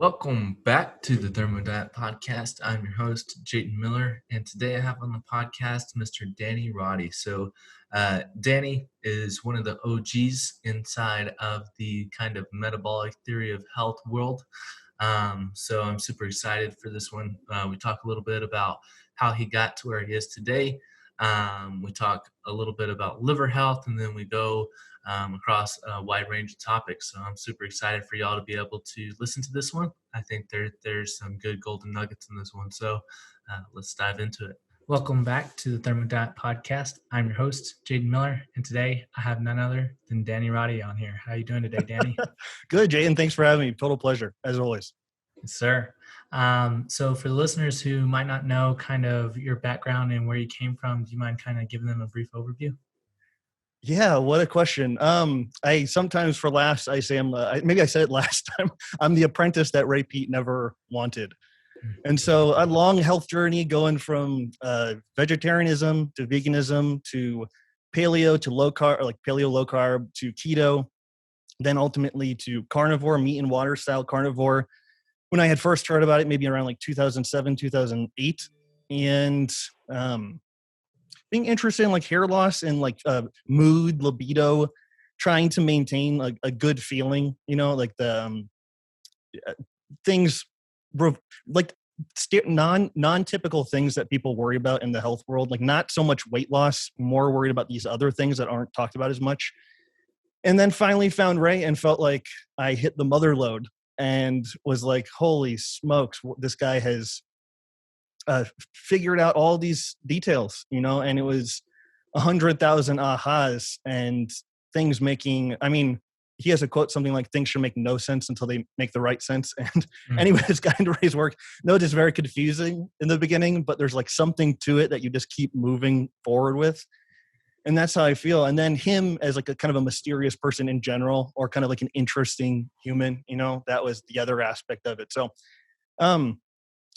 Welcome back to the Thermo Diet Podcast. I'm your host, Jayton Miller, and today I have on the podcast Mr. Danny Roddy. Danny is one of the OGs inside of the kind of metabolic theory of health world. So I'm super excited for this one. We talk a little bit about how he got to where he is today. We talk a little bit about liver health, and then we go across a wide range of topics. So I'm super excited for y'all to be able to listen to this one. I think there's some good golden nuggets in this one. So let's dive into it. Welcome back to the Thermo Diet Podcast. I'm your host, Jayton Miller, and today I have none other than Danny Roddy on here. How are you doing today, Danny? Good, Jayton. Thanks for having me. Total pleasure, as always. Yes, sir. So for the listeners who might not know kind of your background and where you came from, do you mind kind of giving them a brief overview? Yeah, what a question. I sometimes for laughs, I say maybe I said it last time, I'm the apprentice that Ray Peat never wanted. And so a long health journey going from vegetarianism to veganism to paleo to low carb, like paleo low carb to keto, then ultimately to carnivore, meat and water style carnivore. When I had first heard about it, maybe around like 2007, 2008, and being interested in like hair loss and like mood, libido, trying to maintain like a good feeling, like the things like non-typical things that people worry about in the health world, like not so much weight loss, more worried about these other things that aren't talked about as much. And then finally found Ray and felt like I hit the mother lode and was like, holy smokes, this guy has figured out all these details, and it was 100,000 ahas and things making, he has a quote, something like things should make no sense until they make the right sense. And anybody who's got into Ray's work knows it's very confusing in the beginning, but there's like something to it that you just keep moving forward with. And that's how I feel. And then him as like a kind of a mysterious person in general, or kind of like an interesting human, that was the other aspect of it. So,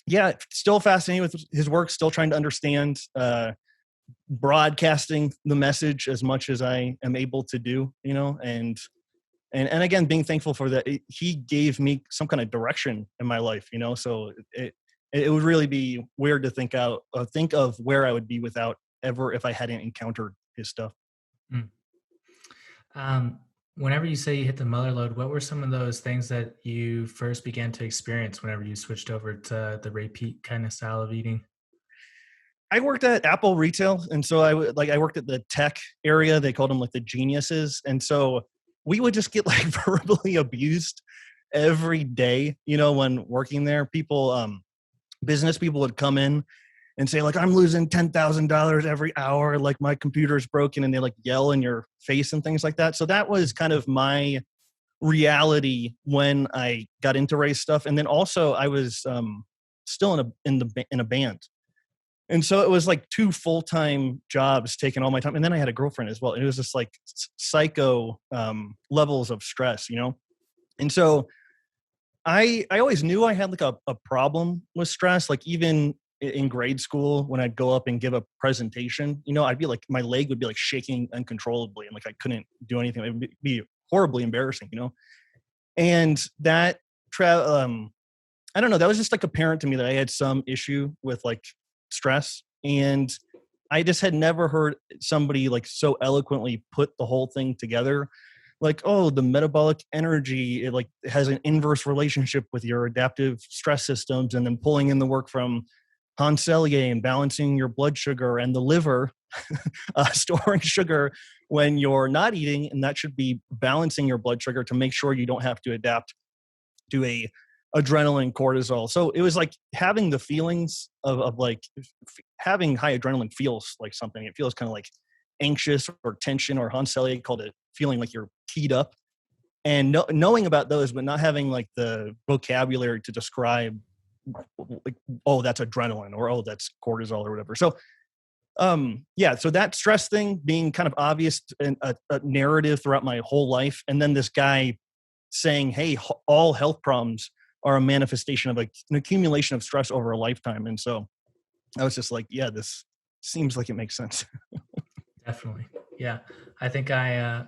yeah, still fascinated with his work, still trying to understand broadcasting the message as much as I am able to do, and again, being thankful for that. He gave me some kind of direction in my life, so it would really be weird to think of where I would be without ever, if I hadn't encountered his stuff. Whenever you say you hit the mother lode, what were some of those things that you first began to experience whenever you switched over to the Ray Peat kind of style of eating? I worked at Apple retail. And so I worked at the tech area. They called them like the geniuses. And so we would just get like verbally abused every day, when working there. People, business people would come in and say like, I'm losing $10,000 every hour. Like my computer's broken, and they like yell in your face and things like that. So that was kind of my reality when I got into Ray's stuff. And then also I was still in a band. And so it was like 2 full-time jobs taking all my time. And then I had a girlfriend as well. And it was just like psycho levels of stress, And so I always knew I had like a problem with stress. Like even in grade school, when I'd go up and give a presentation, I'd be like, my leg would be like shaking uncontrollably. And like, I couldn't do anything. It would be horribly embarrassing, And that, I don't know, that was just like apparent to me that I had some issue with like stress. And I just had never heard somebody like so eloquently put the whole thing together. Like, oh, the metabolic energy, it like has an inverse relationship with your adaptive stress systems, and then pulling in the work from Hans Selye and balancing your blood sugar and the liver, storing sugar when you're not eating. And that should be balancing your blood sugar to make sure you don't have to adapt to a adrenaline, cortisol. So it was like having the feelings of like having high adrenaline feels like something. It feels kind of like anxious or tension, or Hans Selye called it feeling like you're keyed up. And knowing about those, but not having like the vocabulary to describe like, oh, that's adrenaline, or oh, that's cortisol, or whatever. So so that stress thing being kind of obvious and a narrative throughout my whole life. And then this guy saying, hey, all health problems are a manifestation of an accumulation of stress over a lifetime. And so I was just like, yeah, this seems like it makes sense. Definitely. Yeah. I think I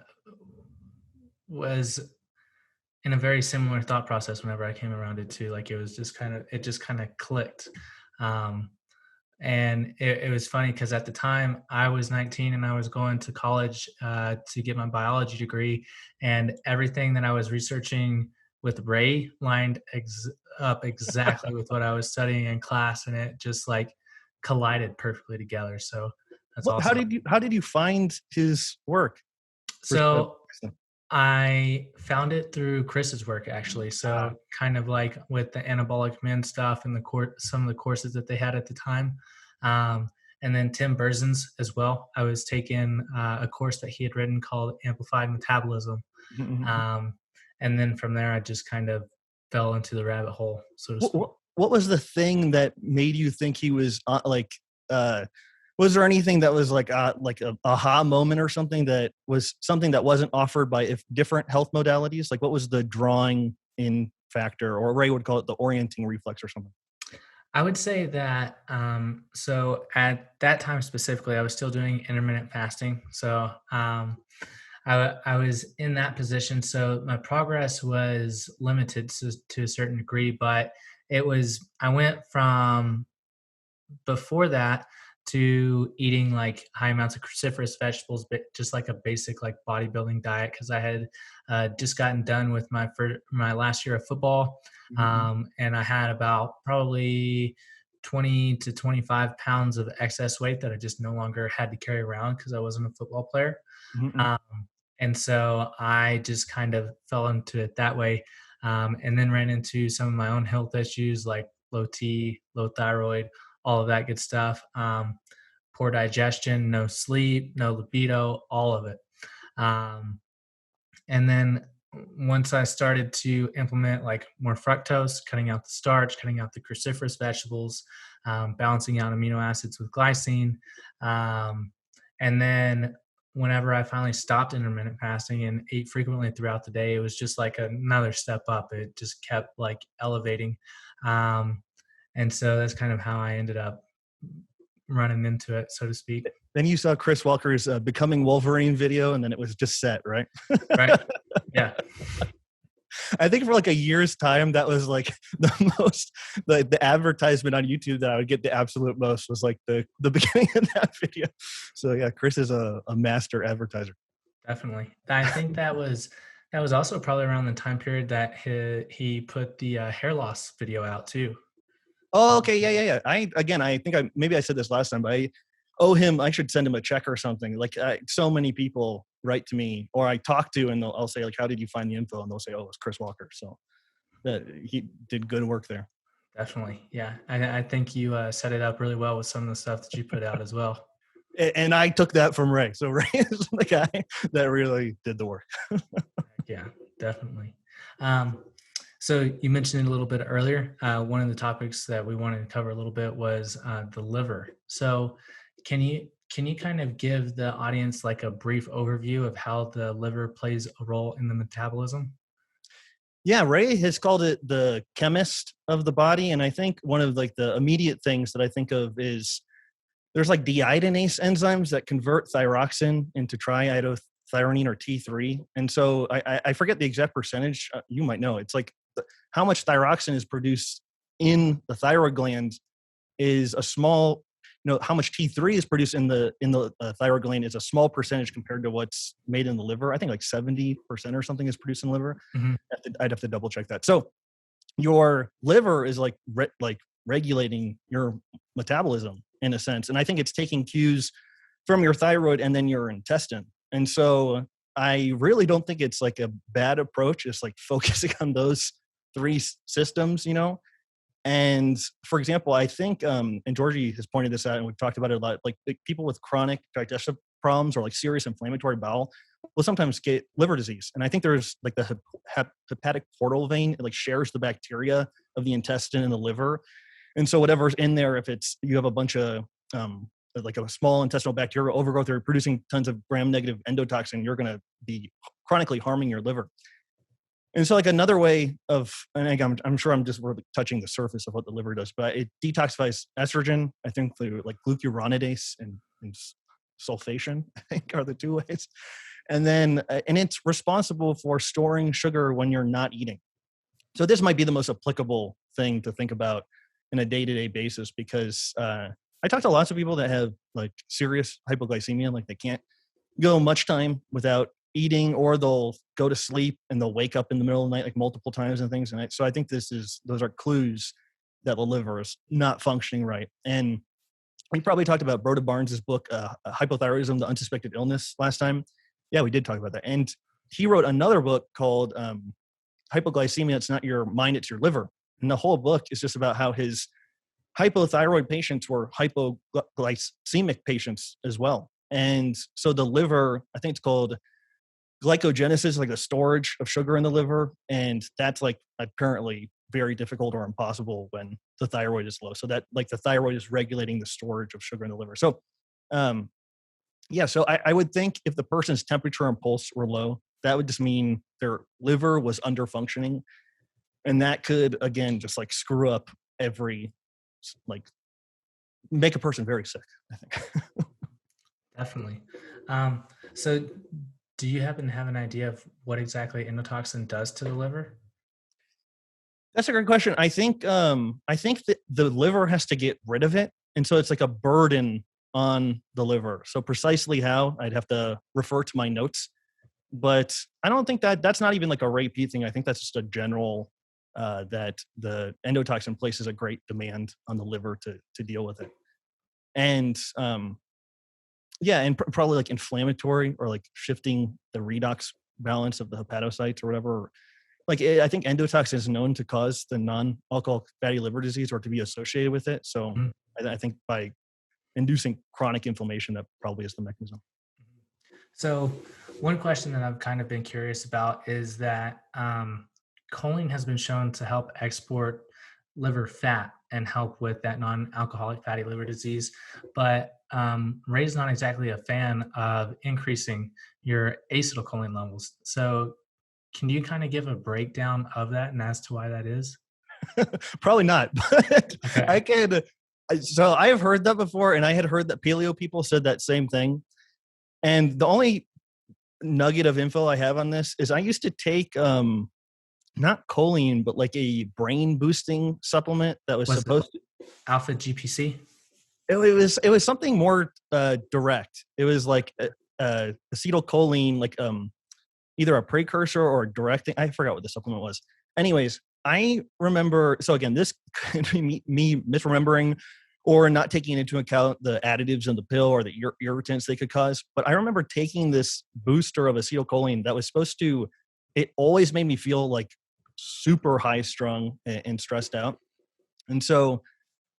was in a very similar thought process whenever I came around it too. Like it just kind of clicked. Um, and it was funny because at the time I was 19 and I was going to college to get my biology degree, and everything that I was researching with Ray lined up exactly with what I was studying in class, and it just like collided perfectly together. So that's How awesome. did you find his work? So I found it through Chris's work, actually. So kind of like with the anabolic men stuff and some of the courses that they had at the time. And then Tim Berzin's as well. I was taking a course that he had written called Amplified Metabolism. And then from there, I just kind of fell into the rabbit hole, so to speak. What was the thing that made you think he was was there anything that was like a aha moment or something that wasn't offered by different health modalities? Like what was the drawing in factor, or Ray would call it the orienting reflex or something? I would say that, so at that time specifically, I was still doing intermittent fasting. So I was in that position. So my progress was limited to a certain degree, but I went from before that to eating like high amounts of cruciferous vegetables, but just like a basic like bodybuilding diet, because I had just gotten done with my last year of football, and I had about probably 20 to 25 pounds of excess weight that I just no longer had to carry around because I wasn't a football player. And so I just kind of fell into it that way, and then ran into some of my own health issues like low T, low thyroid, all of that good stuff. Poor digestion, no sleep, no libido, all of it. And then once I started to implement like more fructose, cutting out the starch, cutting out the cruciferous vegetables, balancing out amino acids with glycine. And then whenever I finally stopped intermittent fasting and ate frequently throughout the day, it was just like another step up. It just kept like elevating. And so that's kind of how I ended up running into it, so to speak. Then you saw Chris Walker's Becoming Wolverine video, and then it was just set, right? Right. Yeah. I think for like a year's time, that was like the most, like the advertisement on YouTube that I would get the absolute most was like the beginning of that video. So yeah, Chris is a master advertiser. Definitely. I think that was also probably around the time period that he put the hair loss video out too. Oh, okay. Yeah. I think maybe I said this last time, but I owe him, I should send him a check or something. Like so many people write to me or I talk to, and I'll say like, how did you find the info? And they'll say, oh, it's Chris Walker. So he did good work there. Definitely. Yeah. I think you set it up really well with some of the stuff that you put out as well. And I took that from Ray. So Ray is the guy that really did the work. Yeah, definitely. So you mentioned it a little bit earlier. One of the topics that we wanted to cover a little bit was the liver. So can you kind of give the audience like a brief overview of how the liver plays a role in the metabolism? Yeah, Ray has called it the chemist of the body. And I think one of like the immediate things that I think of is there's like deiodinase enzymes that convert thyroxine into triiodothyronine or T3. And so I forget the exact percentage. You might know. It's like how much thyroxine is produced in the thyroid gland is a small, how much T3 is produced in the thyroid gland is a small percentage compared to what's made in the liver. I think like 70% or something is produced in the liver. I'd have to double check that. So your liver is like regulating your metabolism in a sense. And I think it's taking cues from your thyroid and then your intestine. And so I really don't think it's like a bad approach. It's like focusing on those three systems, And for example, I think, and Georgie has pointed this out and we've talked about it a lot, like people with chronic digestive problems or like serious inflammatory bowel will sometimes get liver disease. And I think there's like the hepatic portal vein, it like shares the bacteria of the intestine and the liver. And so whatever's in there, if you have a bunch of like a small intestinal bacterial overgrowth, they're producing tons of gram-negative endotoxin, you're going to be chronically harming your liver. And so like another way of, and again, I'm sure I'm just touching the surface of what the liver does, but it detoxifies estrogen, I think through like glucuronidase and sulfation, I think are the two ways. And then, and it's responsible for storing sugar when you're not eating. So this might be the most applicable thing to think about in a day-to-day basis, because I talk to lots of people that have like serious hypoglycemia, like they can't go much time without eating, or they'll go to sleep and they'll wake up in the middle of the night like multiple times and things. And so I think those are clues that the liver is not functioning right. And we probably talked about Broda Barnes's book, Hypothyroidism, the Unsuspected Illness, last time. Yeah, we did talk about that. And he wrote another book called Hypoglycemia, It's Not Your Mind, It's Your Liver. And the whole book is just about how his hypothyroid patients were hypoglycemic patients as well. And so the liver, I think it's called glycogenesis, like the storage of sugar in the liver. And that's like apparently very difficult or impossible when the thyroid is low. So that like the thyroid is regulating the storage of sugar in the liver. So, so I would think if the person's temperature and pulse were low, that would just mean their liver was under functioning. And that could, again, just like screw up like make a person very sick, I think. Definitely. So do you happen to have an idea of what exactly endotoxin does to the liver? That's a great question. I think that the liver has to get rid of it. And so it's like a burden on the liver. So precisely how, I'd have to refer to my notes. But I don't think that's not even like a repeat thing. I think that's just a general that the endotoxin places a great demand on the liver to deal with it. And probably like inflammatory or like shifting the redox balance of the hepatocytes or whatever. Like I think endotoxin is known to cause the non-alcoholic fatty liver disease or to be associated with it. So I think by inducing chronic inflammation, that probably is the mechanism. So one question that I've kind of been curious about is that choline has been shown to help export liver fat and help with that non-alcoholic fatty liver disease. But Ray's not exactly a fan of increasing your acetylcholine levels. So can you kind of give a breakdown of that and as to why that is? Probably not, but okay. I can. So I have heard that before, and I had heard that paleo people said that same thing. And the only nugget of info I have on this is I used to take not choline, but like a brain boosting supplement that was supposed to alpha GPC. It was something more direct. It was like acetylcholine, like either a precursor or a direct thing. I forgot what the supplement was. Anyways, I remember. So again, this could be me misremembering or not taking into account the additives in the pill or the irritants they could cause. But I remember taking this booster of acetylcholine that was supposed to. It always made me feel like super high strung and stressed out, and so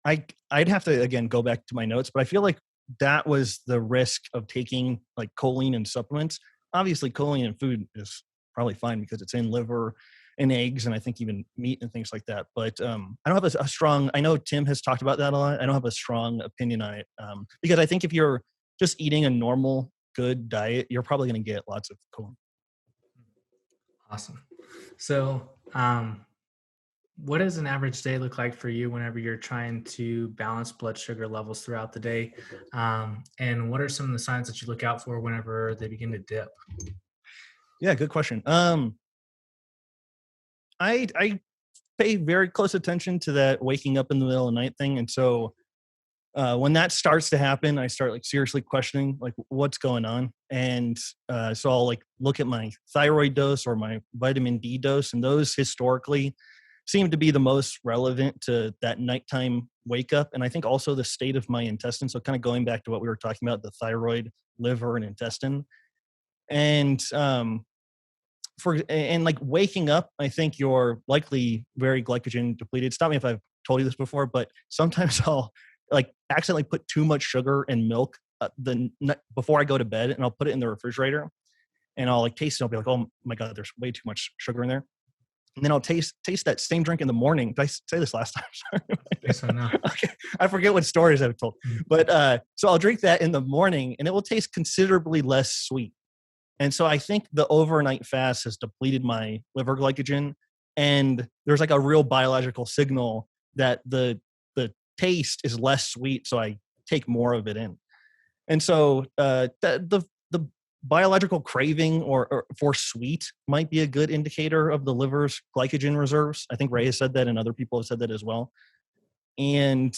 I'd have to again go back to my notes. But I feel like that was the risk of taking like choline and supplements. Obviously, choline in food is probably fine because it's in liver and eggs, and I think even meat and things like that. But I don't have a strong. I know Tim has talked about that a lot. I don't have a strong opinion on it because I think if you're just eating a normal, good diet, you're probably going to get lots of choline. Awesome. So, what does an average day look like for you whenever you're trying to balance blood sugar levels throughout the day? And what are some of the signs that you look out for whenever they begin to dip? Yeah, good question. I pay very close attention to that waking up in the middle of the night thing. And so when that starts to happen, I start like seriously questioning like what's going on. And so I'll like look at my thyroid dose or my vitamin D dose, and those historically seem to be the most relevant to that nighttime wake up. And I think also the state of my intestine. So kind of going back to what we were talking about, the thyroid, liver, and intestine. And like waking up, I think you're likely very glycogen depleted. Stop me if I've told you this before, but sometimes I'll like accidentally put too much sugar and milk before I go to bed, and I'll put it in the refrigerator, and I'll like taste it. I'll be like, oh my God, there's way too much sugar in there. And then I'll taste that same drink in the morning. Did I say this last time? Sorry. Yes, I know. Okay. I forget what stories I've told. But so I'll drink that in the morning, and it will taste considerably less sweet. And so I think the overnight fast has depleted my liver glycogen, and there's like a real biological signal that the taste is less sweet, so I take more of it in. And so the biological craving or for sweet might be a good indicator of the liver's glycogen reserves. I think Ray has said that, and other people have said that as well. And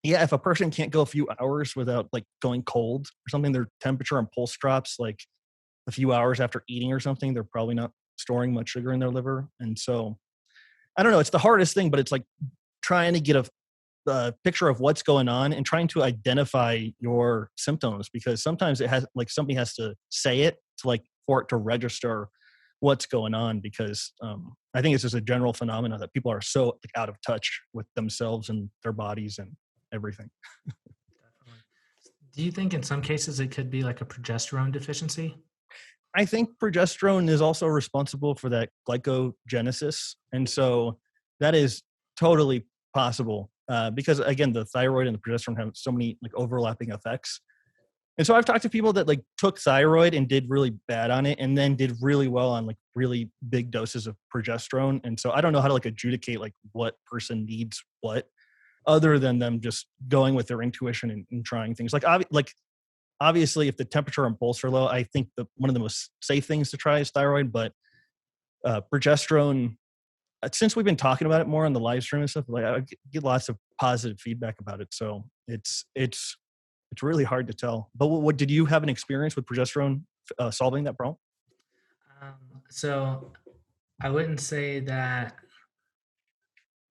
yeah, if a person can't go a few hours without like going cold or something, their temperature and pulse drops like a few hours after eating or something, they're probably not storing much sugar in their liver. And so I don't know, it's the hardest thing, but it's like trying to get a picture of what's going on and trying to identify your symptoms, because sometimes it has like somebody has to say it to like for it to register what's going on, because I think it's just a general phenomenon that people are so like out of touch with themselves and their bodies and everything. Definitely. Do you think in some cases it could be like a progesterone deficiency? I think progesterone is also responsible for that glycogenesis. And so that is totally possible because, again, the thyroid and the progesterone have so many like overlapping effects. And so I've talked to people that like took thyroid and did really bad on it and then did really well on like really big doses of progesterone. And so I don't know how to like adjudicate like what person needs what, other than them just going with their intuition and trying things. Like obviously, if the temperature and pulse are low, I think one of the most safe things to try is thyroid. But progesterone, since we've been talking about it more on the live stream and stuff, like I get lots of positive feedback about it. So it's really hard to tell. But what did you have an experience with progesterone solving that problem? So I wouldn't say that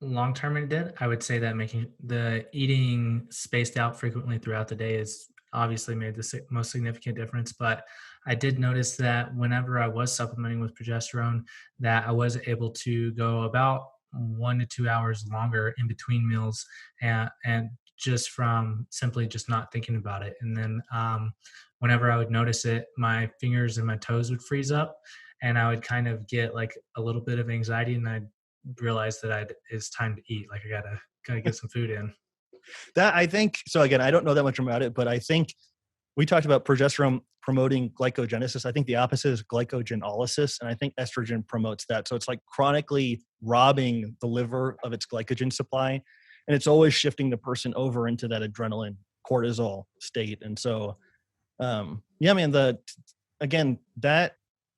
long term it did. I would say that making the eating spaced out frequently throughout the day is obviously made the most significant difference. But I did notice that whenever I was supplementing with progesterone, that I was able to go about 1 to 2 hours longer in between meals, and just from simply just not thinking about it. And then whenever I would notice it, my fingers and my toes would freeze up, and I would kind of get like a little bit of anxiety, and I'd realize that it's time to eat. Like I gotta get some food in. That I think so. Again, I don't know that much about it, but I think we talked about progesterone promoting glycogenesis. I think the opposite is glycogenolysis, and I think estrogen promotes that. So it's like chronically robbing the liver of its glycogen supply, and it's always shifting the person over into that adrenaline cortisol state. And so, yeah, man, that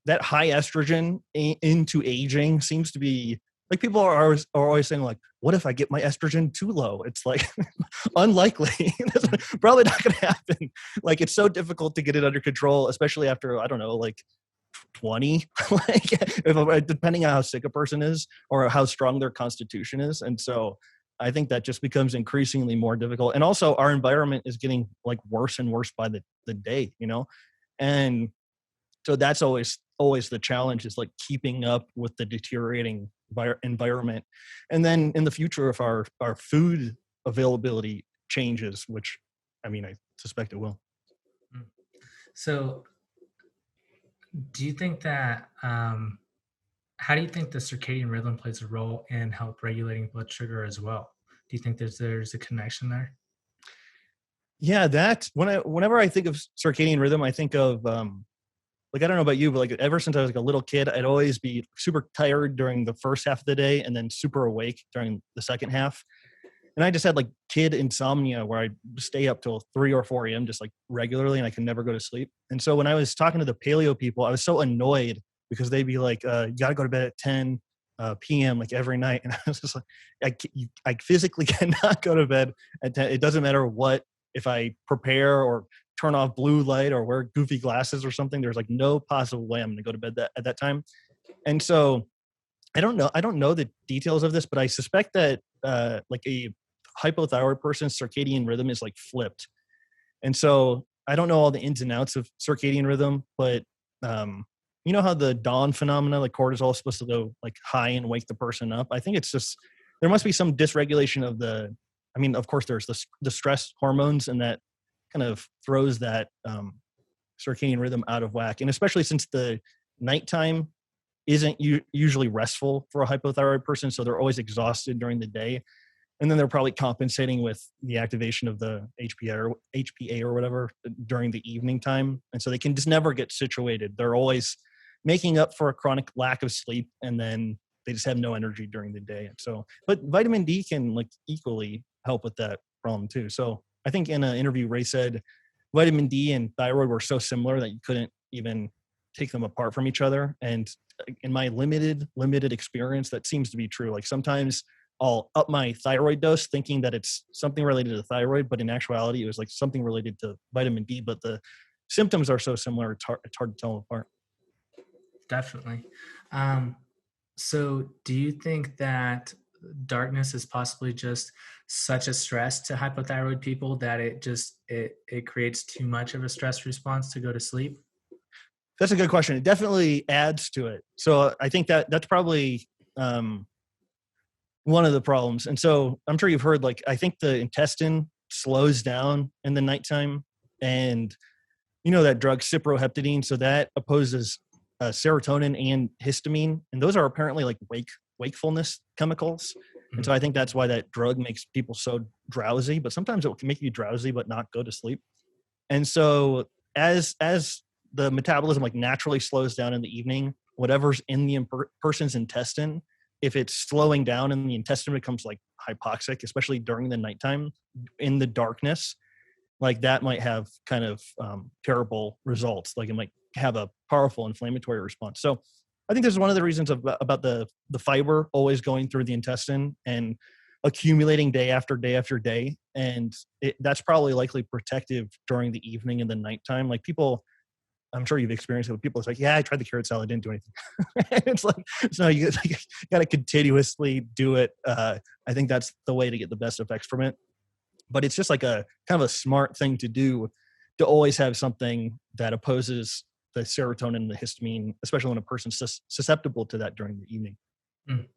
high estrogen into aging seems to be like people are always saying like, what if I get my estrogen too low? It's like unlikely. That's probably not going to happen. Like it's so difficult to get it under control, especially after, I don't know, like 20, like depending on how sick a person is or how strong their constitution is. And so I think that just becomes increasingly more difficult. And also our environment is getting like worse and worse by the day, you know? And so that's always the challenge, is like keeping up with the deteriorating environment. And then in the future, if our food availability changes, which I mean, I suspect it will. So do you think that, how do you think the circadian rhythm plays a role in help regulating blood sugar as well? Do you think there's a connection there? Yeah, that whenever I think of circadian rhythm, I think of like, I don't know about you, but like ever since I was like a little kid, I'd always be super tired during the first half of the day and then super awake during the second half. And I just had like kid insomnia where I'd stay up till 3 or 4 a.m. just like regularly, and I can never go to sleep. And so when I was talking to the paleo people, I was so annoyed because they'd be like, you got to go to bed at 10 p.m. like every night. And I was just like, I physically cannot go to bed at 10. It doesn't matter what, if I prepare or turn off blue light or wear goofy glasses or something, there's like no possible way I'm going to go to bed at that time. And so I don't know the details of this, but I suspect that like a hypothyroid person's circadian rhythm is like flipped. And so I don't know all the ins and outs of circadian rhythm, but you know how the dawn phenomena, like cortisol is supposed to go like high and wake the person up. I think it's just, there must be some dysregulation of I mean, of course there's the stress hormones, and that kind of throws that circadian rhythm out of whack. And especially since the nighttime isn't usually restful for a hypothyroid person, so they're always exhausted during the day. And then they're probably compensating with the activation of the HPA or whatever during the evening time. And so they can just never get situated. They're always making up for a chronic lack of sleep, and then they just have no energy during the day. And so, but vitamin D can like equally help with that problem too. So I think in an interview, Ray said vitamin D and thyroid were so similar that you couldn't even take them apart from each other. And in my limited experience, that seems to be true. Like sometimes I'll up my thyroid dose thinking that it's something related to thyroid, but in actuality, it was like something related to vitamin D, but the symptoms are so similar. It's hard to tell them apart. Definitely. So do you think that darkness is possibly just such a stress to hypothyroid people that it creates too much of a stress response to go to sleep? That's a good question. It definitely adds to it. So I think that's probably one of the problems. And so I'm sure you've heard, like, I think the intestine slows down in the nighttime, and you know that drug cyproheptadine. So that opposes serotonin and histamine, and those are apparently like wakefulness chemicals. And so I think that's why that drug makes people so drowsy. But sometimes it can make you drowsy but not go to sleep. And so as the metabolism like naturally slows down in the evening, whatever's in the person's intestine, if it's slowing down and the intestine becomes like hypoxic, especially during the nighttime in the darkness, like that might have kind of terrible results. Like it might have a powerful inflammatory response. So I think this is one of the reasons about the fiber always going through the intestine and accumulating day after day after day. And that's probably likely protective during the evening and the nighttime. Like people, I'm sure you've experienced it with people. It's like, yeah, I tried the carrot salad, didn't do anything. It's like, so you got to continuously do it. I think that's the way to get the best effects from it. But it's just like a kind of a smart thing to do, to always have something that opposes the serotonin and the histamine, especially when a person's susceptible to that during the evening. Mm.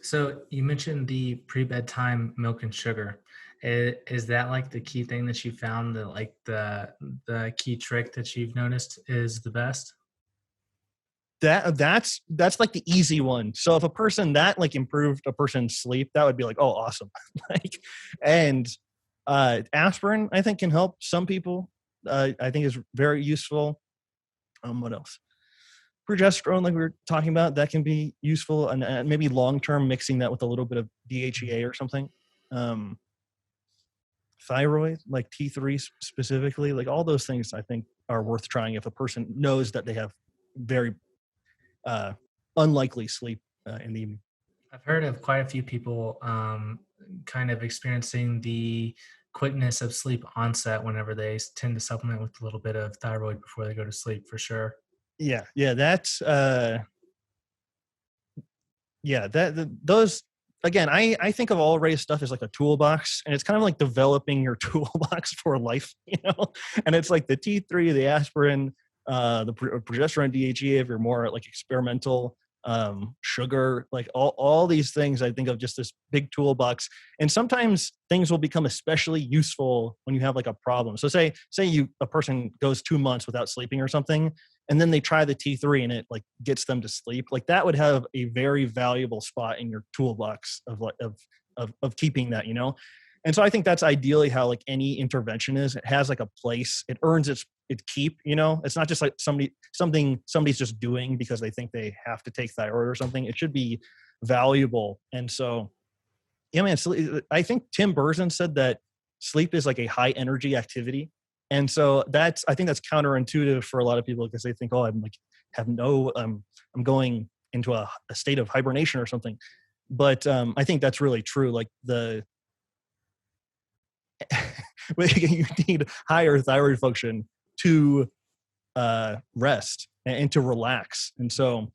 So you mentioned the pre-bedtime milk and sugar. Is that like the key thing that you found, that like the key trick that you've noticed is the best? That's like the easy one. So if a person that like improved a person's sleep, that would be like, oh, awesome. Like, and aspirin, I think, can help some people. I think is very useful. What else? Progesterone, like we were talking about, that can be useful, and maybe long-term mixing that with a little bit of DHEA or something. Thyroid, like T3 specifically, like all those things I think are worth trying if a person knows that they have very unlikely sleep in the evening. I've heard of quite a few people kind of experiencing the quickness of sleep onset whenever they tend to supplement with a little bit of thyroid before they go to sleep, for sure. Yeah, that's those, again, I think of all Ray's stuff as like a toolbox, and it's kind of like developing your toolbox for life, you know. And it's like the T3, the aspirin, the progesterone, DHEA if you're more like experimental, sugar, like all these things I think of just this big toolbox. And sometimes things will become especially useful when you have like a problem. So say a person goes 2 months without sleeping or something, and then they try the T3 and it like gets them to sleep. Like that would have a very valuable spot in your toolbox of keeping that, you know? And so I think that's ideally how like any intervention is. It has like a place, it earns its keep, you know? It's not just like somebody's just doing because they think they have to take thyroid or something. It should be valuable. And so, yeah, man, I think Tim Berzin said that sleep is like a high energy activity. And so I think that's counterintuitive for a lot of people because they think, oh, I'm going into a state of hibernation or something. But I think that's really true. Like you need higher thyroid function to rest and to relax. And so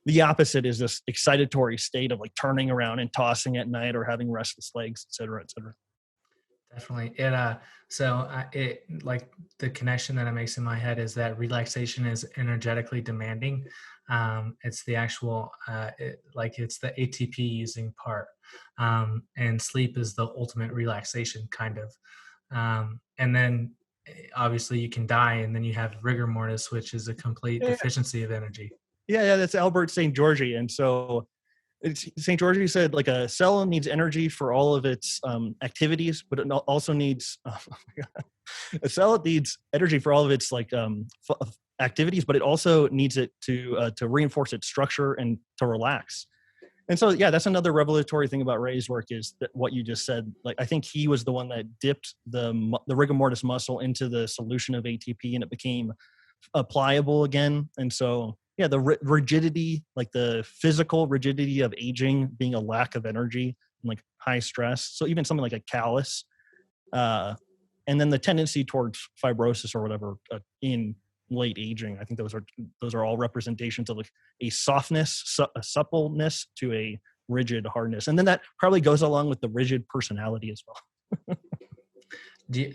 the opposite is this excitatory state of like turning around and tossing at night or having restless legs, et cetera, et cetera. Definitely. It like the connection that it makes in my head is that relaxation is energetically demanding. It's the actual, it's the ATP using part. And sleep is the ultimate relaxation kind of. And then obviously you can die and then you have rigor mortis, which is a complete deficiency of energy. Yeah. That's Albert St. Georgi. And so St. Georgi said like a cell needs energy for all of its activities, but it also needs a cell needs energy for all of its like activities, but it also needs it to reinforce its structure and to relax. And so, yeah, that's another revelatory thing about Ray's work is that what you just said. Like, I think he was the one that dipped the rigor mortis muscle into the solution of ATP, and it became pliable again. And so, yeah, the rigidity, like the physical rigidity of aging being a lack of energy and like high stress. So even something like a callus, and then the tendency towards fibrosis or whatever in late aging. I think those are all representations of like a softness, a suppleness to a rigid hardness. And then that probably goes along with the rigid personality as well. Do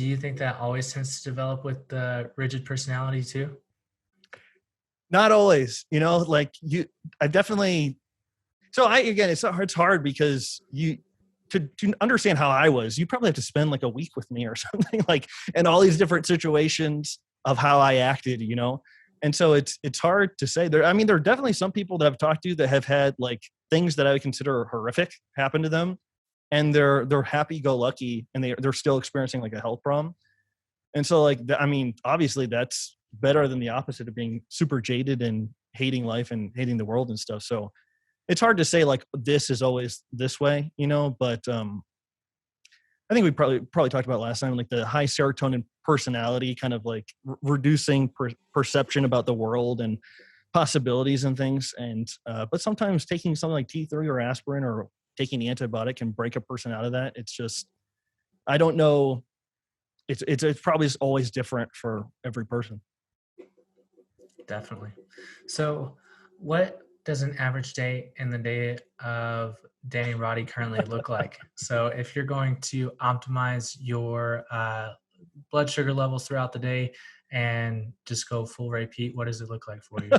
you think that always tends to develop with the rigid personality too? Not always, like I've definitely, again, it's hard because to understand how I was, you probably have to spend like a week with me or something, like, in all these different situations of how I acted, And so it's hard to say. There are definitely some people that I've talked to that have had like things that I would consider horrific happen to them, and they're happy-go-lucky, and they're still experiencing like a health problem. And so like, obviously that's better than the opposite of being super jaded and hating life and hating the world and stuff. So it's hard to say like this is always this way, but I think we probably talked about last time, like the high serotonin personality kind of like reducing perception about the world and possibilities and things. And, but sometimes taking something like T3 or aspirin or taking the antibiotic can break a person out of that. It's just, I don't know. It's probably always different for every person. Definitely. So what does an average day in the day of Danny Roddy currently look like? So if you're going to optimize your blood sugar levels throughout the day and just go full repeat, what does it look like for you?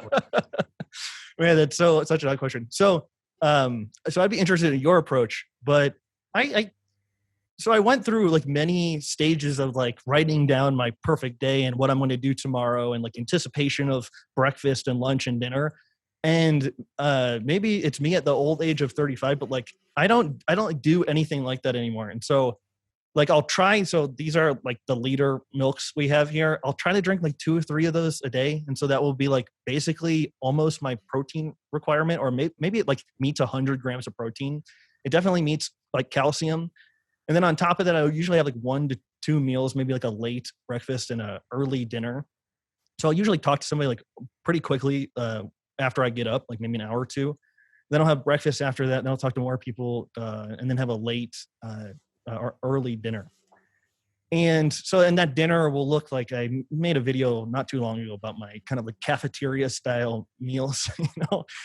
Man, that's such a hard question. So I'd be interested in your approach, but So I went through like many stages of like writing down my perfect day and what I'm going to do tomorrow, and like anticipation of breakfast and lunch and dinner. And maybe it's me at the old age of 35, but like I don't do anything like that anymore. And so like I'll try. So these are like the liter milks we have here. I'll try to drink like 2 or 3 of those a day, and so that will be like basically almost my protein requirement, or maybe it like meets 100 grams of protein. It definitely meets like calcium. And then on top of that, I would usually have like 1 to 2 meals, maybe like a late breakfast and a early dinner. So I'll usually talk to somebody like pretty quickly after I get up, like maybe an hour or two. Then I'll have breakfast after that. Then I'll talk to more people and then have a late or early dinner. And that dinner will look like, I made a video not too long ago about my kind of like cafeteria style meals, and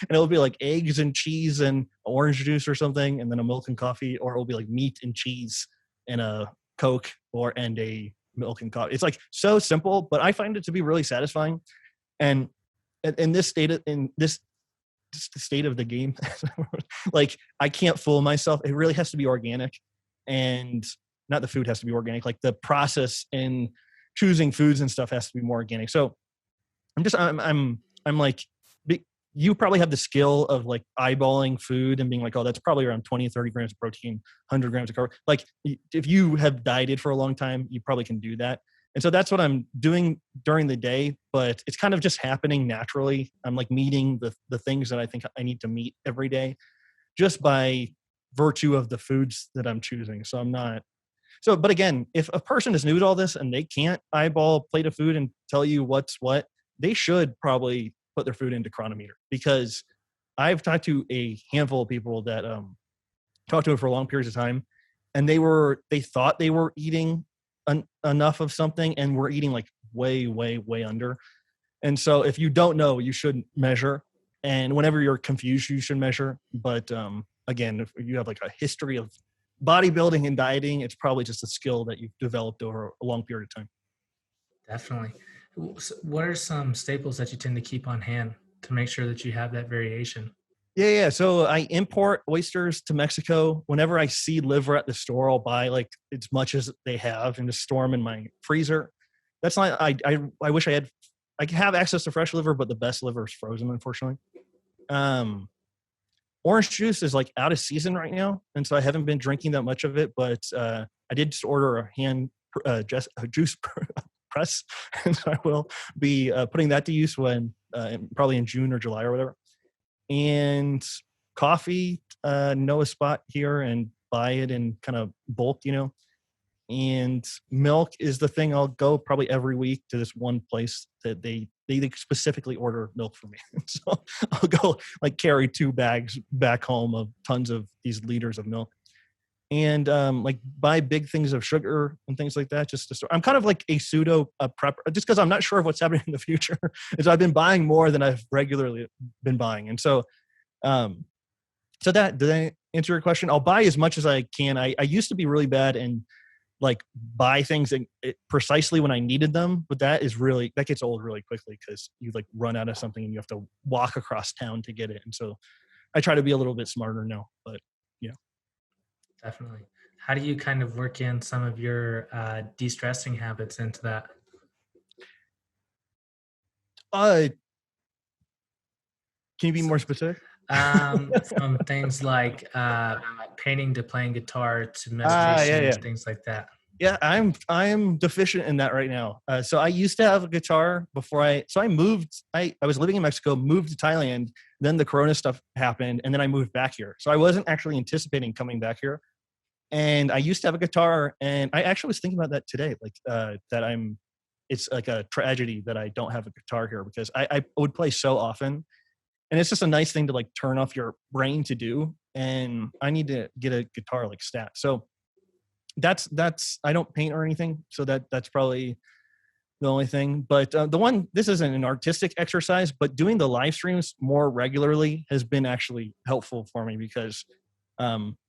it'll be like eggs and cheese and orange juice or something, and then a milk and coffee, or it'll be like meat and cheese and a Coke and a milk and coffee. It's like so simple, but I find it to be really satisfying. And in this state of the game, like I can't fool myself. It really has to be organic, and not the food has to be organic, like the process in choosing foods and stuff has to be more organic. So I'm like, you probably have the skill of like eyeballing food and being like, oh, that's probably around 20, 30 grams of protein, 100 grams of carb. Like if you have dieted for a long time, you probably can do that. And so that's what I'm doing during the day, but it's kind of just happening naturally. I'm like meeting the things that I think I need to meet every day just by virtue of the foods that I'm choosing. So I'm not, but again, if a person is new to all this and they can't eyeball a plate of food and tell you what's what, they should probably put their food into Chronometer, because I've talked to a handful of people that talked to it for long periods of time, and they thought they were eating enough of something and were eating like way, way, way under. And so if you don't know, you should measure. And whenever you're confused, you should measure. But again, if you have like a history of bodybuilding and dieting, it's probably just a skill that you've developed over a long period of time. Definitely. What are some staples that you tend to keep on hand to make sure that you have that variation? Yeah. So I import oysters to Mexico. Whenever I see liver at the store, I'll buy like as much as they have and just store them in my freezer. That's not, I wish I have access to fresh liver, but the best liver is frozen, unfortunately. Orange juice is like out of season right now, and so I haven't been drinking that much of it. But I did just order a juice press, and so I will be putting that to use when probably in June or July or whatever. And coffee, know a spot here and buy it in kind of bulk, and milk is the thing. I'll go probably every week to this one place that they specifically order milk for me. So I'll go like carry 2 bags back home of tons of these liters of milk, and like buy big things of sugar and things like that. Just to store. I'm kind of like a pseudo prepper, just because I'm not sure of what's happening in the future. And so I've been buying more than I've regularly been buying, and so so that did I answer your question? I'll buy as much as I can. I used to be really bad and like buy things precisely when I needed them, but that gets old really quickly because you like run out of something and you have to walk across town to get it. And so I try to be a little bit smarter now, but yeah. Definitely. How do you kind of work in some of your de-stressing habits into that? Can you be more specific? From things like painting to playing guitar to meditation, things like that. Yeah, I'm deficient in that right now. So I used to have a guitar before I moved. I was living in Mexico, moved to Thailand, then the Corona stuff happened, and then I moved back here. So I wasn't actually anticipating coming back here. And I used to have a guitar, and I actually was thinking about that today, like it's like a tragedy that I don't have a guitar here because I would play so often. And it's just a nice thing to like turn off your brain to do. And I need to get a guitar like stat. So that's I don't paint or anything. So that's probably the only thing. But this isn't an artistic exercise, but doing the live streams more regularly has been actually helpful for me because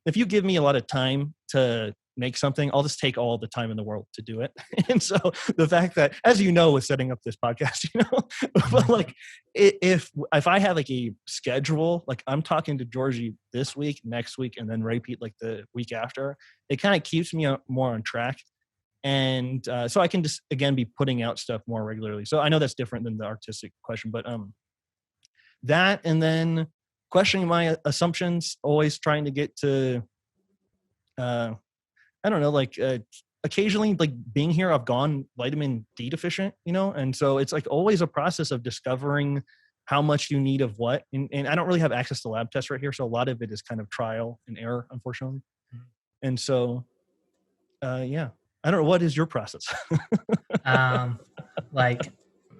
if you give me a lot of time to make something, I'll just take all the time in the world to do it. And so the fact that, as you know, with setting up this podcast, but like if I have like a schedule, like I'm talking to Georgie this week, next week, and then repeat like the week after, it kind of keeps me more on track. And so I can just, again, be putting out stuff more regularly. So I know that's different than the artistic question, but that, and then questioning my assumptions, always trying to get to, I don't know, like occasionally like being here, I've gone vitamin D deficient, and so it's like always a process of discovering how much you need of what. And I don't really have access to lab tests right here. So a lot of it is kind of trial and error, unfortunately. And so, yeah, I don't know. What is your process? Like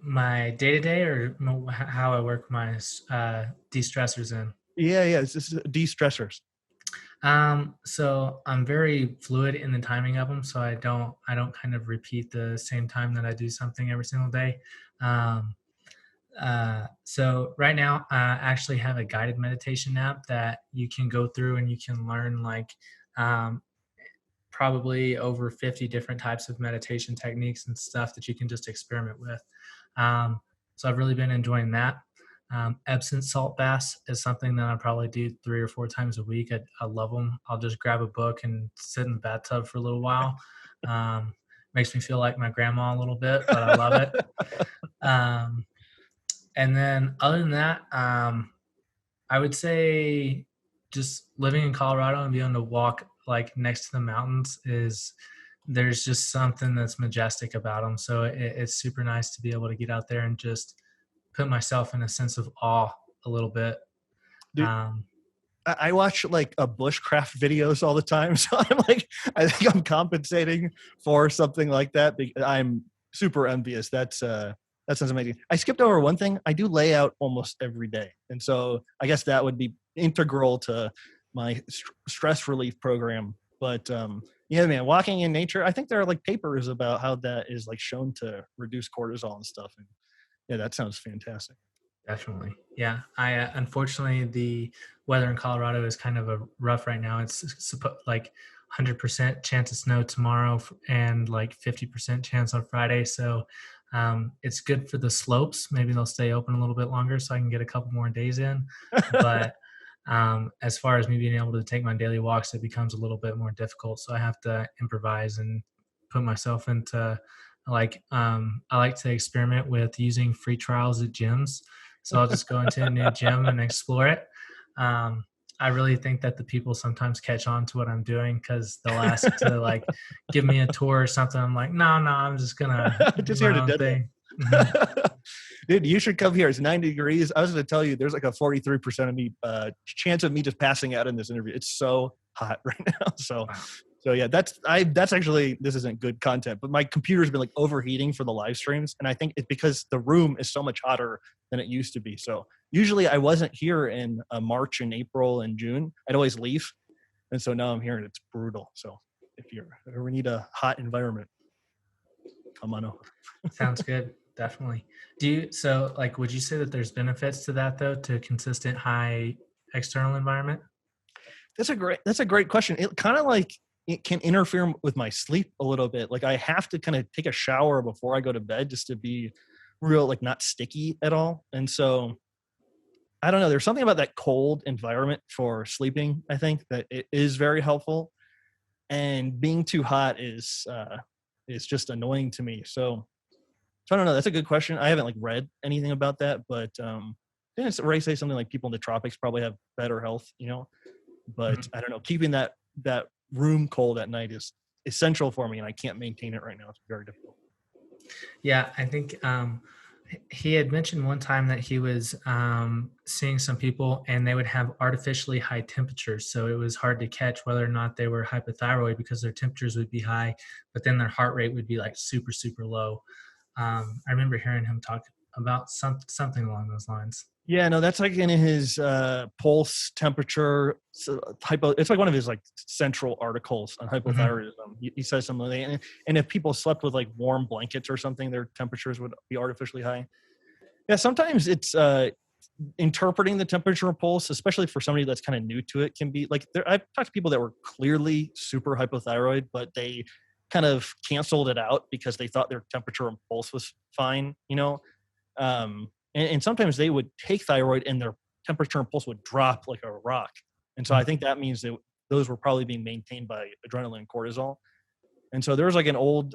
my day-to-day or how I work my de-stressors in? Yeah. It's just de-stressors. So I'm very fluid in the timing of them. So I don't kind of repeat the same time that I do something every single day. So right now I actually have a guided meditation app that you can go through and you can learn like, probably over 50 different types of meditation techniques and stuff that you can just experiment with. So I've really been enjoying that. Epsom salt baths is something that I probably do 3 or 4 times a week. I love them. I'll just grab a book and sit in the bathtub for a little while. Makes me feel like my grandma a little bit, but I love it. And then other than that, I would say just living in Colorado and being able to walk like next to the mountains there's just something that's majestic about them. So it's super nice to be able to get out there and just put myself in a sense of awe a little bit. Dude, I watch like bushcraft videos all the time. So I'm like, I think I'm compensating for something like that. I'm super envious. That sounds amazing. I skipped over one thing. I do lay out almost every day. And so I guess that would be integral to my stress relief program. But yeah, man, walking in nature, I think there are like papers about how that is like shown to reduce cortisol and stuff. And yeah, that sounds fantastic. Definitely. Yeah. Unfortunately, the weather in Colorado is kind of rough right now. It's like 100% chance of snow tomorrow and like 50% chance on Friday. So it's good for the slopes. Maybe they'll stay open a little bit longer so I can get a couple more days in. But as far as me being able to take my daily walks, it becomes a little bit more difficult. So I have to improvise and put myself into I like to experiment with using free trials at gyms. So I'll just go into a new gym and explore it. I really think that the people sometimes catch on to what I'm doing because they'll ask to like give me a tour or something. I'm like, no, I'm just gonna just here to do thing. Dude, you should come here. It's 90 degrees. I was going to tell you, there's like a 43% of me chance of me just passing out in this interview. It's so hot right now. So yeah, that's actually, this isn't good content, but my computer's been like overheating for the live streams. And I think it's because the room is so much hotter than it used to be. So usually I wasn't here in March and April and June. I'd always leave. And so now I'm here and it's brutal. So if you ever need a hot environment, come on over. Sounds good. Definitely. Would you say that there's benefits to that though, to consistent high external environment? That's a great question. It kind of like, it can interfere with my sleep a little bit. Like I have to kind of take a shower before I go to bed just to be real, like not sticky at all. And so I don't know, there's something about that cold environment for sleeping. I think that it is very helpful, and being too hot is just annoying to me. So I don't know. That's a good question. I haven't like read anything about that, but didn't Ray say something like people in the tropics probably have better health, but I don't know, keeping that room cold at night is essential for me, and I can't maintain it right now. It's very difficult. Yeah, I think he had mentioned one time that he was seeing some people and they would have artificially high temperatures. So it was hard to catch whether or not they were hypothyroid because their temperatures would be high, but then their heart rate would be like super, super low. I remember hearing him talk about something along those lines. Yeah, no, that's like in his pulse temperature. It's like one of his like central articles on hypothyroidism. He says something like that. And if people slept with like warm blankets or something, their temperatures would be artificially high. Yeah, sometimes it's interpreting the temperature and pulse, especially for somebody that's kind of new to it, can be like, I've talked to people that were clearly super hypothyroid, but they kind of canceled it out because they thought their temperature and pulse was fine, and sometimes they would take thyroid and their temperature and pulse would drop like a rock. And so I think that means that those were probably being maintained by adrenaline and cortisol. And so there's like an old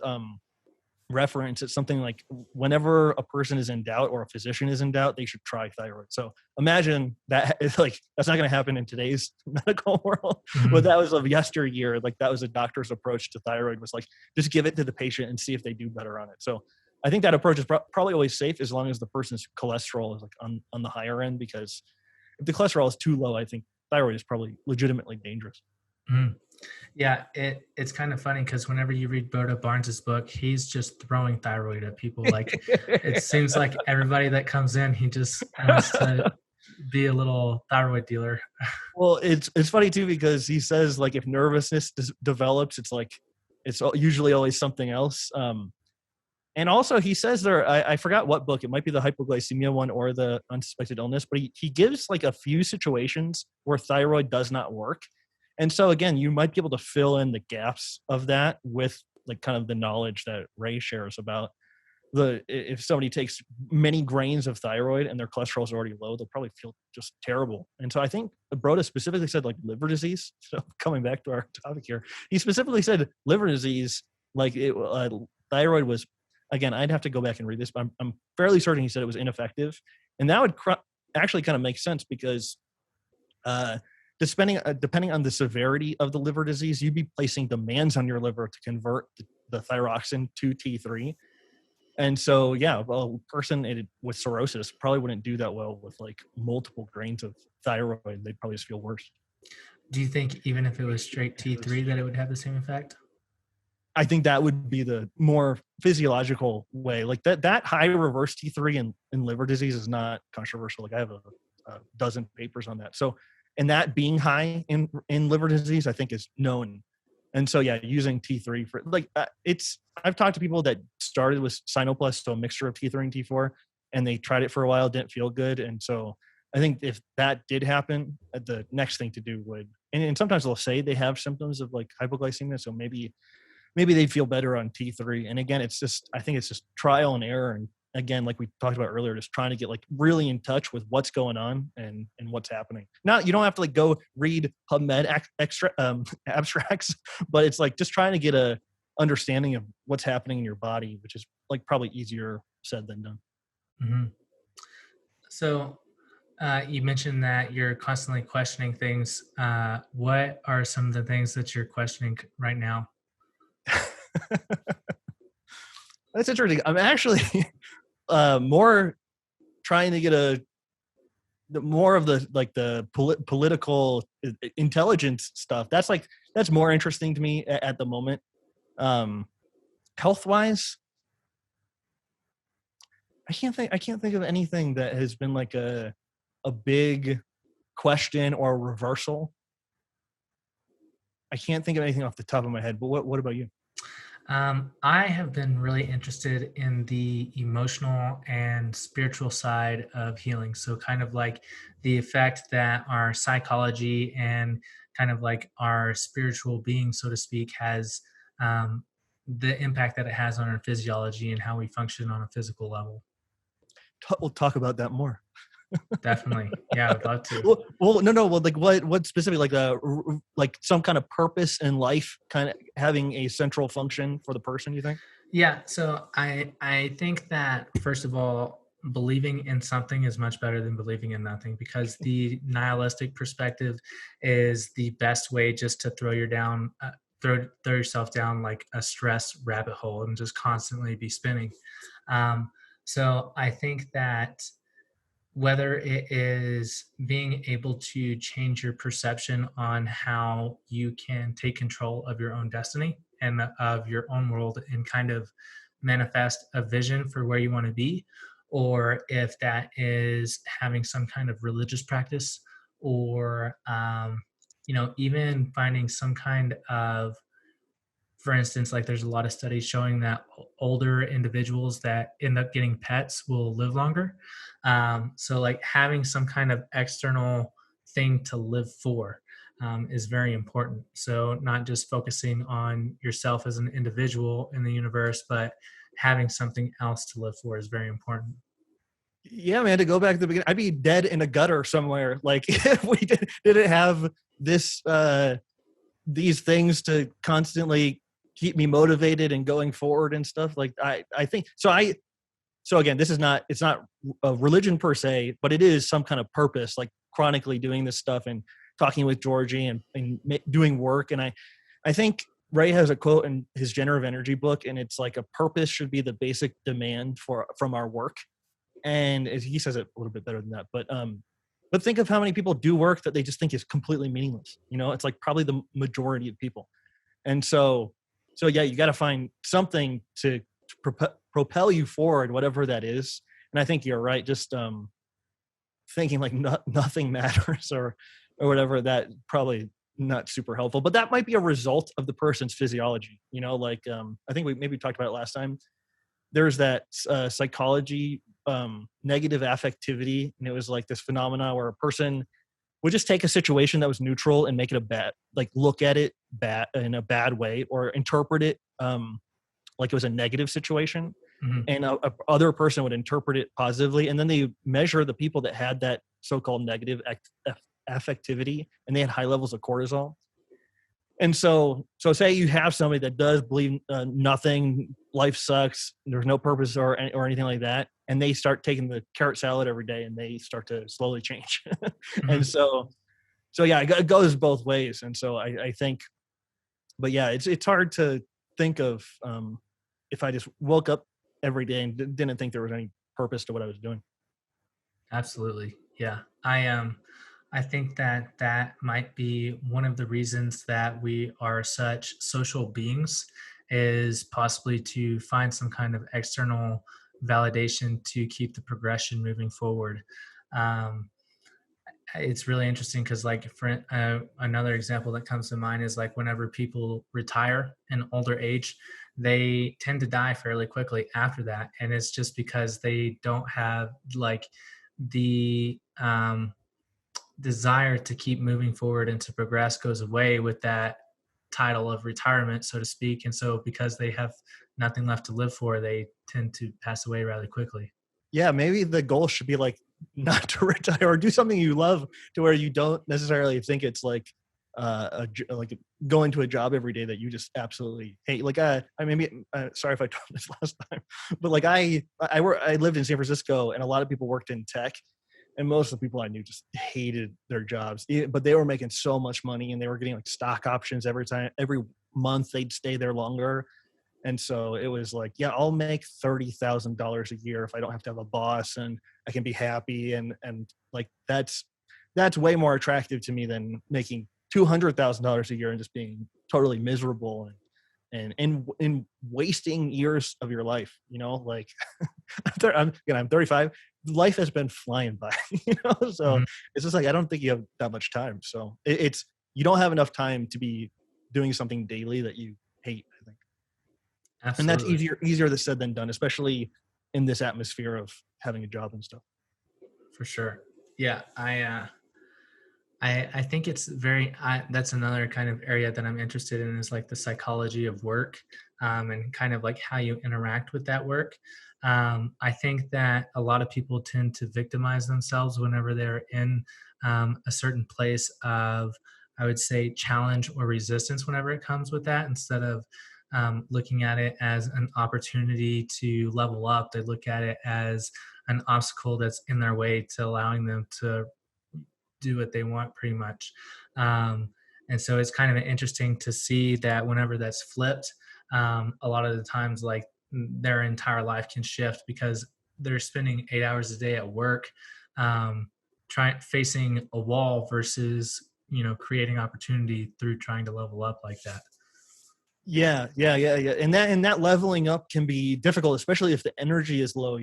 reference. It's something like whenever a person is in doubt or a physician is in doubt, they should try thyroid. So imagine that it's like, that's not going to happen in today's medical world, but that was of yesteryear. Like that was a doctor's approach to thyroid, was like, just give it to the patient and see if they do better on it. So I think that approach is probably always safe as long as the person's cholesterol is like on the higher end, because if the cholesterol is too low, I think thyroid is probably legitimately dangerous. Yeah, it's kind of funny because whenever you read Boda Barnes's book, he's just throwing thyroid at people. Like it seems like everybody that comes in, he just wants to be a little thyroid dealer. Well, it's funny too, because he says like if nervousness develops, it's like it's usually always something else. And also he says there, I forgot what book, it might be the hypoglycemia one or the unsuspected illness, but he gives like a few situations where thyroid does not work. And so again, you might be able to fill in the gaps of that with like kind of the knowledge that Ray shares about if somebody takes many grains of thyroid and their cholesterol is already low, they'll probably feel just terrible. And so I think Broda specifically said like liver disease. So coming back to our topic here, he specifically said liver disease, like thyroid was, again, I'd have to go back and read this, but I'm fairly certain he said it was ineffective. And that would actually kind of make sense because depending on the severity of the liver disease, you'd be placing demands on your liver to convert the thyroxine to T3. And so, yeah, well, a person with cirrhosis probably wouldn't do that well with like multiple grains of thyroid. They'd probably just feel worse. Do you think even if it was straight T3 that it would have the same effect? I think that would be the more physiological way. Like that high reverse T3 in liver disease is not controversial. Like I have a dozen papers on that. So, and that being high in liver disease, I think is known. And so, yeah, using T3 for like I've talked to people that started with Sinoplus, so a mixture of T3 and T4, and they tried it for a while, didn't feel good. And so I think if that did happen, the next thing to do would, and sometimes they'll say they have symptoms of like hypoglycemia. So maybe they'd feel better on T3. And again, I think it's just trial and error. And again, like we talked about earlier, just trying to get like really in touch with what's going on and what's happening. Now, you don't have to like go read PubMed abstracts, but it's like just trying to get a understanding of what's happening in your body, which is like probably easier said than done. Mm-hmm. So you mentioned that you're constantly questioning things. What are some of the things that you're questioning right now? That's interesting. I'm actually more trying to get more of the political intelligence stuff. That's more interesting to me at the moment. Health wise, I can't think of anything that has been like a big question or reversal. I can't think of anything off the top of my head, but what about you? I have been really interested in the emotional and spiritual side of healing. So, kind of like the effect that our psychology and kind of like our spiritual being, so to speak, has um, the impact that it has on our physiology and how we function on a physical level. We'll talk about that more. Definitely. Yeah, I would love to. No. Well, like what specifically, like some kind of purpose in life, kind of having a central function for the person, you think? Yeah, so I think that first of all, believing in something is much better than believing in nothing, because the nihilistic perspective is the best way just to throw yourself down like a stress rabbit hole and just constantly be spinning. Um, so I think that whether it is being able to change your perception on how you can take control of your own destiny and of your own world and kind of manifest a vision for where you want to be, or if that is having some kind of religious practice, or even finding some kind of, for instance, like there's a lot of studies showing that older individuals that end up getting pets will live longer. So like having some kind of external thing to live for is very important. So not just focusing on yourself as an individual in the universe, but having something else to live for is very important. Yeah, man, to go back to the beginning, I'd be dead in a gutter somewhere. Like if we didn't have this, these things to constantly keep me motivated and going forward and stuff. Like I think, so again, it's not a religion per se, but it is some kind of purpose, like chronically doing this stuff and talking with Georgie and doing work. And I think Ray has a quote in his Generative Energy book, and it's like a purpose should be the basic demand from our work. And he says it a little bit better than that, but think of how many people do work that they just think is completely meaningless. It's like probably the majority of people. And so yeah, you got to find something to propel you forward, whatever that is. And I think you're right. Just thinking like nothing matters or whatever, that probably not super helpful, but that might be a result of the person's physiology. I think we maybe talked about it last time. There's that psychology, negative affectivity. And it was like this phenomena where a person would just take a situation that was neutral and make it a bad, like look at it bad in a bad way, or interpret it like it was a negative situation. Mhm. And a other person would interpret it positively. And then they measure the people that had that so-called negative affectivity, and they had high levels of cortisol. And so say you have somebody that does believe nothing, life sucks, there's no purpose or anything like that, and they start taking the carrot salad every day, and they start to slowly change. And Mhm. so yeah, it goes both ways. And so I think, but yeah, it's hard to think of if I just woke up every day and didn't think there was any purpose to what I was doing. Absolutely. Yeah. I think that that might be one of the reasons that we are such social beings, is possibly to find some kind of external validation to keep the progression moving forward. Um, it's really interesting because like for another example that comes to mind is like whenever people retire in older age, they tend to die fairly quickly after that, and it's just because they don't have like the desire to keep moving forward and to progress goes away with that title of retirement, so to speak. And so because they have nothing left to live for, they tend to pass away rather quickly. Yeah, maybe the goal should be like not to retire or do something you love, to where you don't necessarily think it's like like going to a job every day that you just absolutely hate. Like I maybe sorry if I told this last time, but like I lived in San Francisco, and a lot of people worked in tech, and most of the people I knew just hated their jobs, but they were making so much money, and they were getting like stock options every month they'd stay there longer. And so it was like, yeah, I'll make $30,000 a year if I don't have to have a boss and I can be happy. And like, that's way more attractive to me than making $200,000 a year and just being totally miserable and wasting years of your life, like I'm 35. Life has been flying by, so Mhm. it's just like, I don't think you have that much time. So it's, you don't have enough time to be doing something daily that you hate, I think. And that's Absolutely. easier said than done, especially in this atmosphere of having a job and stuff. For sure. Yeah. I think it's that's another kind of area that I'm interested in, is like the psychology of work, and kind of like how you interact with that work. I think that a lot of people tend to victimize themselves whenever they're in a certain place of, I would say, challenge or resistance whenever it comes with that, instead of looking at it as an opportunity to level up. They look at it as an obstacle that's in their way to allowing them to do what they want, pretty much. Um, and so it's kind of interesting to see that whenever that's flipped, a lot of the times, like, their entire life can shift because they're spending 8 hours a day at work, facing a wall versus, creating opportunity through trying to level up like that. Yeah. And that leveling up can be difficult, especially if the energy is low,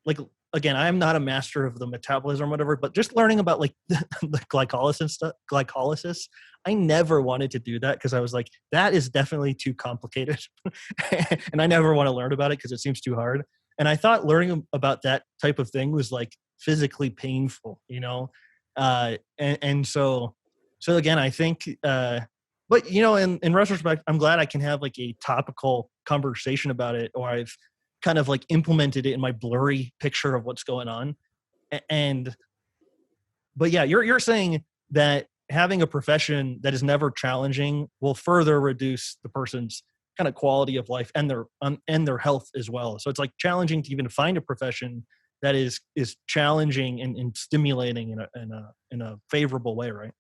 like, again, I'm not a master of the metabolism or whatever, but just learning about like the glycolysis, I never wanted to do that because I was like, that is definitely too complicated. And I never want to learn about it because it seems too hard. And I thought learning about that type of thing was like physically painful, and so again, I think, but in retrospect, I'm glad I can have like a topical conversation about it, or I've kind of like implemented it in my blurry picture of what's going on. And but yeah, you're saying that having a profession that is never challenging will further reduce the person's kind of quality of life and their health as well. So it's like challenging to even find a profession that is challenging and stimulating in a favorable way, right?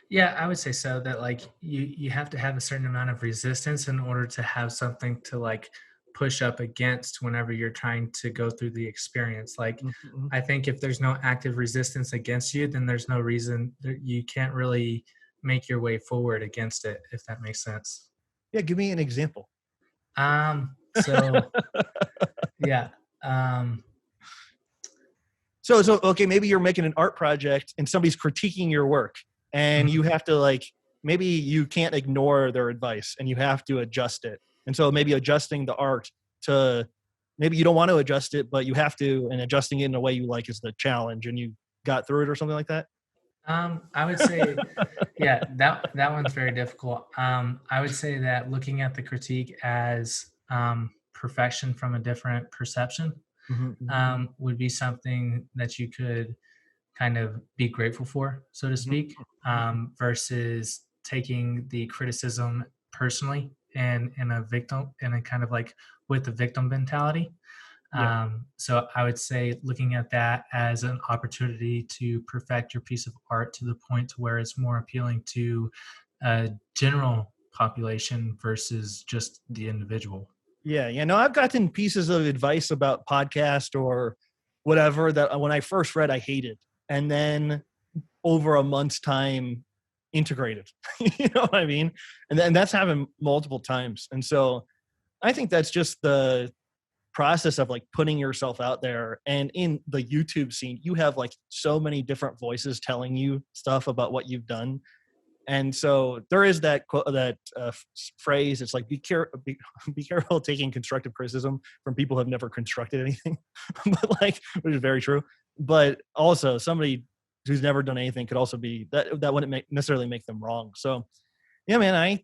Yeah, I would say so. That, like, you have to have a certain amount of resistance in order to have something to, like, push up against whenever you're trying to go through the experience. Like, Mm-hmm. I think if there's no active resistance against you, then there's no reason that you can't really make your way forward against it, if that makes sense. Yeah, give me an example. So yeah. Um So okay, maybe you're making an art project and somebody's critiquing your work, and mhm. you have to, like, maybe you can't ignore their advice and you have to adjust it. And so maybe adjusting the art to, maybe you don't want to adjust it, but you have to, and adjusting it in a way you like is the challenge, and you got through it or something like that. I would say, yeah, that one's very difficult. I would say that looking at the critique as perfection from a different perception Mm-hmm, would be something that you could kind of be grateful for, so to hmm. speak, versus taking the criticism personally and in a victim, and a kind of like with the victim mentality. Yeah. So I would say looking at that as an opportunity to perfect your piece of art to the point to where it's more appealing to a general population versus just the individual. Yeah. No, I've gotten pieces of advice about podcast or whatever that when I first read, I hated. And then over a month's time, integrated. You know what I mean? And then that's happened multiple times. And so I think that's just the process of like putting yourself out there. And in the YouTube scene, you have like so many different voices telling you stuff about what you've done. And so there is that phrase. It's like, be careful taking constructive criticism from people who have never constructed anything, but like, which is very true. But also somebody who's never done anything could also be that wouldn't necessarily make them wrong. So yeah, man,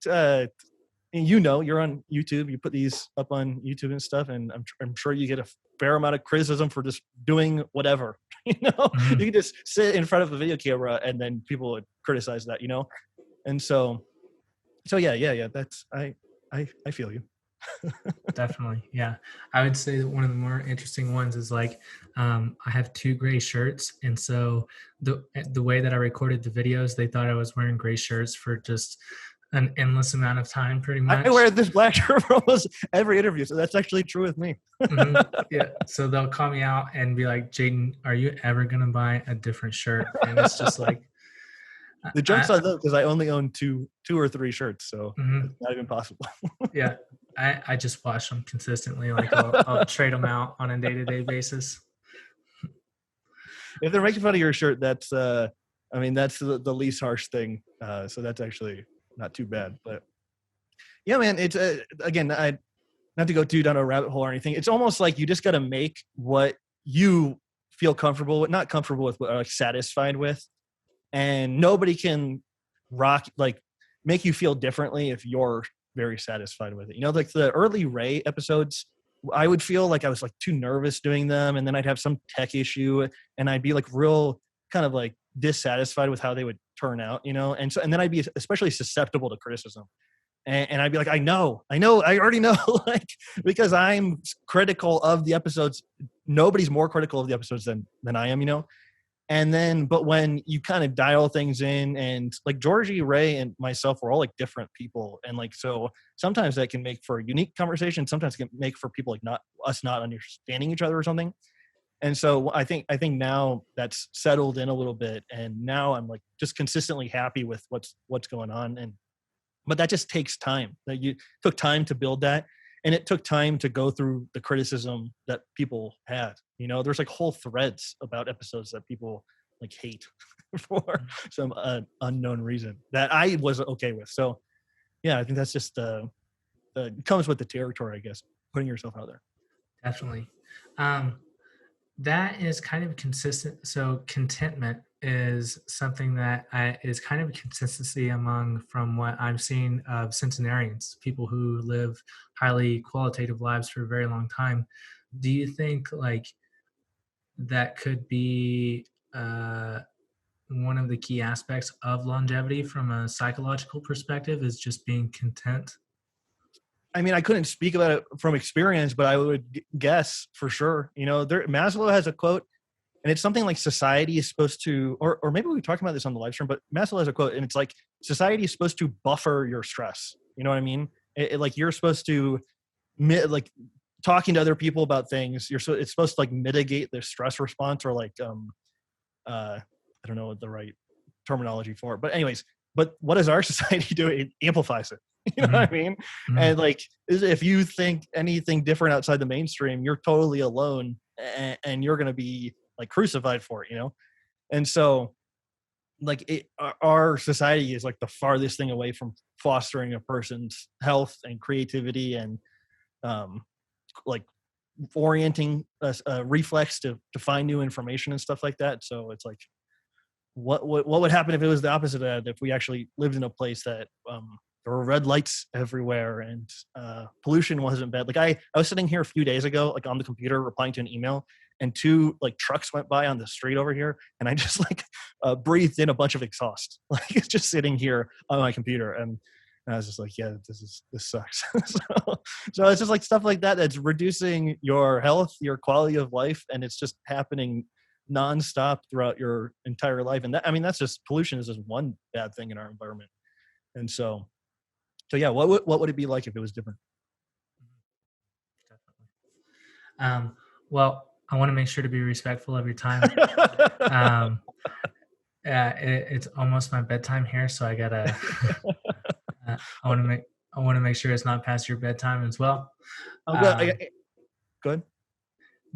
you're on YouTube, you put these up on YouTube and stuff, and I'm sure you get a fair amount of criticism for just doing whatever. You Mhm. can just sit in front of a video camera and then people would criticize that, and so yeah. That's I feel you. Definitely. Yeah. I would say that one of the more interesting ones is like, I have two gray shirts. And so the way that I recorded the videos, they thought I was wearing gray shirts for just an endless amount of time, pretty I much. wear this black shirt for almost every interview, so that's actually true with me. Yeah. So they'll call me out and be like, Jayton, are you ever going to buy a different shirt? And it's just like, The joke's on them because I only own two or three shirts, so it's not even possible. Yeah. I just wash them consistently. Like I'll trade them out on a day-to-day basis. If they're making fun of your shirt, that's that's the least harsh thing. So that's actually not too bad. But yeah, man, it's again, not to go too down a rabbit hole or anything. It's almost like you just got to make what you feel comfortable with, not comfortable with, but like satisfied with, and nobody can make you feel differently if you're very satisfied with it. You know, like the early Ray episodes, I would feel like I was like too nervous doing them, and then I'd have some tech issue, and I'd be like real kind of like dissatisfied with how they would turn out, you know, and then I'd be especially susceptible to criticism, and I'd be like, I already know, like because I'm critical of the episodes. Nobody's more critical of the episodes than I am, you know. And then, but when you kind of dial things in, and like Georgie, Ray, and myself, we're all like different people. And like, so sometimes that can make for a unique conversation. Sometimes it can make for people like not understanding each other or something. And so I think now that's settled in a little bit. And now I'm like just consistently happy with what's going on. But that just takes time. That you took time to build that. And it took time to go through the criticism that people had. You know, there's like whole threads about episodes that people like hate for some unknown reason that I wasn't okay with. So, yeah, I think that's just comes with the territory, I guess, putting yourself out there. Definitely. That is kind of consistent. So contentment is something that is kind of a consistency from what I'm seeing of centenarians, people who live highly qualitative lives for a very long time. Do you think like that could be one of the key aspects of longevity from a psychological perspective is just being content? I mean, I couldn't speak about it from experience, but I would guess for sure. You know, Maslow has a quote, and it's something like society is supposed to, or maybe we talked about this on the live stream, but Maslow has a quote, and it's like society is supposed to buffer your stress. You know what I mean? Like you're supposed to, like talking to other people about things. It's supposed to like mitigate the stress response, or like I don't know what the right terminology for it, but anyways. But what does our society do? It amplifies it. You know what I mean? Mm-hmm. And like, if you think anything different outside the mainstream, you're totally alone, and you're going to be like crucified for it, you know? And so like our society is like the farthest thing away from fostering a person's health and creativity and like orienting a reflex to find new information and stuff like that. So it's like, what would happen if it was the opposite of that? If we actually lived in a place that there were red lights everywhere and pollution wasn't bad. Like I was sitting here a few days ago, like on the computer replying to an email, and 2 like trucks went by on the street over here, and I just like breathed in a bunch of exhaust. Like it's just sitting here on my computer, and I was just like, yeah, this sucks. So it's just like stuff like that that's reducing your health, your quality of life, and it's just happening nonstop throughout your entire life. And that's just pollution is just one bad thing in our environment. And so yeah, what would it be like if it was different? Definitely. Well, I want to make sure to be respectful of your time. It's almost my bedtime here, so I gotta. I want to make sure it's not past your bedtime as well. Go ahead.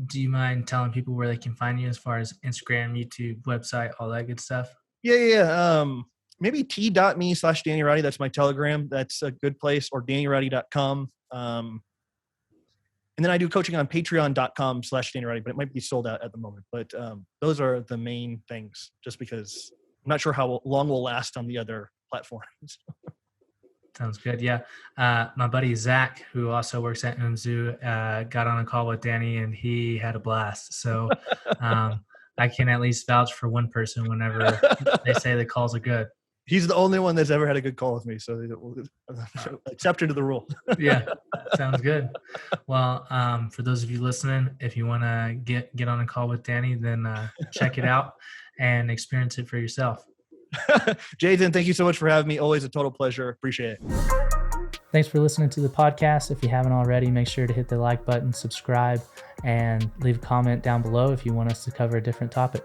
Do you mind telling people where they can find you as far as Instagram, YouTube, website, all that good stuff? Yeah. Maybe t.me/Danny Roddy. That's my Telegram. That's a good place. Or DannyRoddy.com. And then I do coaching on patreon.com/Danny Roddy, but it might be sold out at the moment. But those are the main things, just because I'm not sure how long we'll last on the other platforms. Sounds good. Yeah. My buddy Zach, who also works at Umzu, got on a call with Danny, and he had a blast. So I can at least vouch for one person whenever they say the calls are good. He's the only one that's ever had a good call with me, so exception to the rule. Yeah, sounds good. Well, for those of you listening, if you want to get on a call with Danny, then check it out and experience it for yourself. Jayton, thank you so much for having me. Always a total pleasure. Appreciate it. Thanks for listening to the podcast. If you haven't already, make sure to hit the like button, subscribe, and leave a comment down below if you want us to cover a different topic.